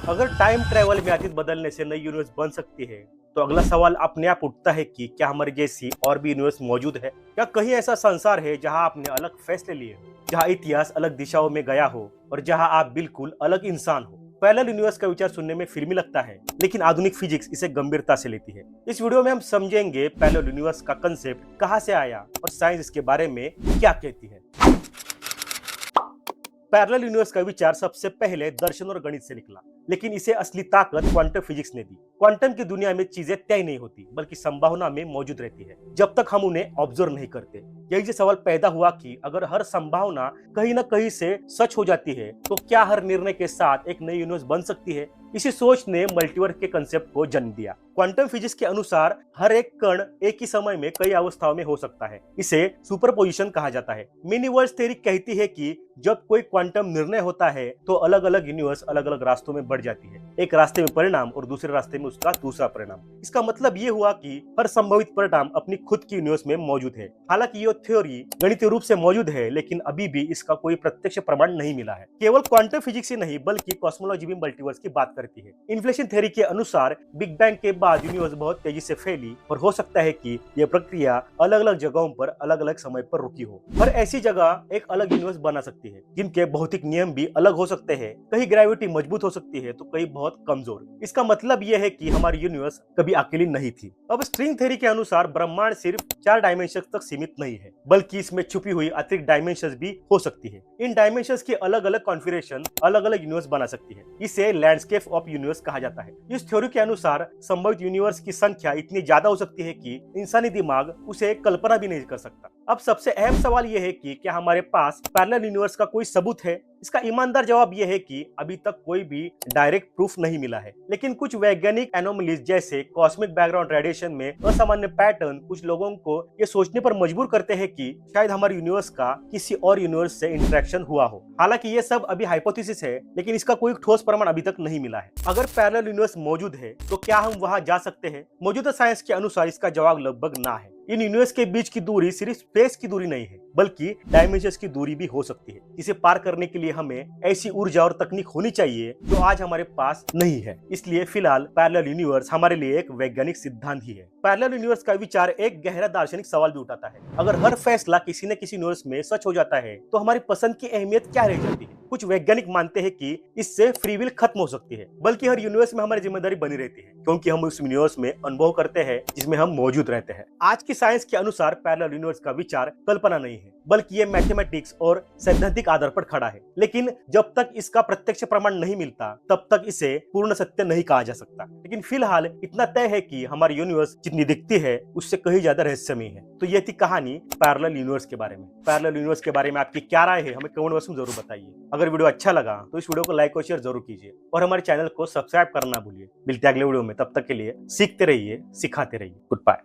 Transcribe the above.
अगर time travel में अतीत बदलने से नई यूनिवर्स बन सकती है, तो अगला सवाल अपने आप उठता है कि क्या हमारी जैसी और भी यूनिवर्स मौजूद है? क्या कहीं ऐसा संसार है जहां आपने अलग फैसले लिए हो, जहां इतिहास अलग दिशाओं में गया हो और जहां आप बिल्कुल अलग इंसान हो? पैरेलल यूनिवर्स का विचार सुनने में फिल्मी लगता है, लेकिन आधुनिक फिजिक्स इसे गंभीरता से लेती है। इस वीडियो में हम समझेंगे पैरेलल यूनिवर्स का कंसेप्ट कहां से आया और साइंस इसके बारे में क्या कहती है। पैरेलल यूनिवर्स का विचार सबसे पहले दर्शन और गणित से निकला, लेकिन इसे असली ताकत क्वांटम फिजिक्स ने दी। क्वांटम की दुनिया में चीजें तय नहीं होती, बल्कि संभावना में मौजूद रहती है, जब तक हम उन्हें ऑब्जर्व नहीं करते। यही जो सवाल पैदा हुआ कि अगर हर संभावना कहीं न कहीं से सच हो जाती है, तो क्या हर निर्णय के साथ एक नई यूनिवर्स बन सकती है? इसी सोच ने मल्टीवर्स के कंसेप्ट को जन्म दिया। क्वांटम फिजिक्स के अनुसार हर एक कण एक ही समय में कई अवस्थाओं में हो सकता है। इसे सुपरपोजिशन कहा जाता है। मिनीवर्स थ्योरी कहती है कि जब कोई क्वांटम निर्णय होता है, तो अलग अलग यूनिवर्स अलग अलग रास्तों में बढ़ जाती है। एक रास्ते में परिणाम और दूसरे रास्ते में उसका दूसरा परिणाम। इसका मतलब ये हुआ कि हर संभावित परिणाम अपनी खुद की यूनिवर्स में मौजूद है। हालांकि ये थ्योरी गणितीय रूप से मौजूद है, लेकिन अभी भी इसका कोई प्रत्यक्ष प्रमाण नहीं मिला है। केवल क्वांटम फिजिक्स ही नहीं, बल्कि कॉस्मोलॉजी भी मल्टीवर्स की बात करती है। इन्फ्लेशन थ्योरी के अनुसार बिग बैंग के बाद यूनिवर्स बहुत तेजी से फैली और हो सकता है कि यह प्रक्रिया अलग अलग जगहों पर अलग अलग समय पर रुकी हो। हर ऐसी जगह एक अलग यूनिवर्स बना सकती है, जिनके भौतिक नियम भी अलग हो सकते हैं। कहीं ग्रेविटी मजबूत हो सकती है, तो कहीं बहुत कमजोर। इसका मतलब यह है कि हमारी यूनिवर्स कभी अकेली नहीं थी। अब स्ट्रिंग थ्योरी के अनुसार ब्रह्मांड सिर्फ 4 डायमेंशन तक सीमित नहीं है, बल्कि इसमें छुपी हुई अतिरिक्त डायमेंशन भी हो सकती है। इन डायमेंशन की अलग अलग कॉन्फ़िगरेशन अलग अलग यूनिवर्स बना सकती है। इसे लैंडस्केप ऑफ यूनिवर्स कहा जाता है। इस थ्योरी के अनुसार संभावित यूनिवर्स की संख्या इतनी ज्यादा हो सकती है कि इंसानी दिमाग उसे कल्पना भी नहीं कर सकता। अब सबसे अहम सवाल यह है कि क्या हमारे पास पैरेलल यूनिवर्स का कोई सबूत है? इसका ईमानदार जवाब यह है कि अभी तक कोई भी डायरेक्ट प्रूफ नहीं मिला है, लेकिन कुछ वैज्ञानिक एनोमलीज जैसे कॉस्मिक बैकग्राउंड रेडिएशन में असामान्य पैटर्न कुछ लोगों को ये सोचने पर मजबूर करते हैं कि शायद हमारे यूनिवर्स का किसी और यूनिवर्स से इंटरेक्शन हुआ हो। हालांकि ये सब अभी हाइपोथेसिस है, लेकिन इसका कोई ठोस प्रमाण अभी तक नहीं मिला है। अगर पैरेलल यूनिवर्स मौजूद है, तो क्या हम वहां जा सकते हैं? मौजूदा साइंस के अनुसार इसका जवाब लगभग ना है। इन यूनिवर्स के बीच की दूरी सिर्फ स्पेस की दूरी नहीं है, बल्कि डायमेंशंस की दूरी भी हो सकती है। इसे पार करने के लिए हमें ऐसी ऊर्जा और तकनीक होनी चाहिए जो आज हमारे पास नहीं है। इसलिए फिलहाल पैरेलल यूनिवर्स हमारे लिए एक वैज्ञानिक सिद्धांत ही है। पैरेलल यूनिवर्स का विचार एक गहरा दार्शनिक सवाल भी उठाता है। अगर हर फैसला किसी न किसी यूनिवर्स में सच हो जाता है, तो हमारी पसंद की अहमियत क्या रह जाती है? कुछ वैज्ञानिक मानते हैं कि इससे फ्री विल खत्म हो सकती है, बल्कि हर यूनिवर्स में हमारी जिम्मेदारी बनी रहती है, क्योंकि हम उस यूनिवर्स में अनुभव करते हैं जिसमें हम मौजूद रहते हैं। आज की साइंस के अनुसार पैरेलल यूनिवर्स का विचार कल्पना नहीं है, बल्कि ये मैथमेटिक्स और सैद्धांतिक आधार पर खड़ा है। लेकिन जब तक इसका प्रत्यक्ष प्रमाण नहीं मिलता, तब तक इसे पूर्ण सत्य नहीं कहा जा सकता। लेकिन फिलहाल इतना तय है कि हमारी यूनिवर्स जितनी दिखती है, उससे कहीं ज्यादा रहस्यमयी है। तो ये थी कहानी पैरेलल यूनिवर्स के बारे में। पैरेलल यूनिवर्स के बारे में आपकी क्या राय है, हमें कमेंट बॉक्स में जरूर बताइए। अगर वीडियो अच्छा लगा तो इस वीडियो को लाइक और शेयर जरूर कीजिए, और हमारे चैनल को सब्सक्राइब करना भूलिए। मिलते हैं अगले वीडियो में, तब तक के लिए सीखते रहिए, सिखाते रहिए। Good bye.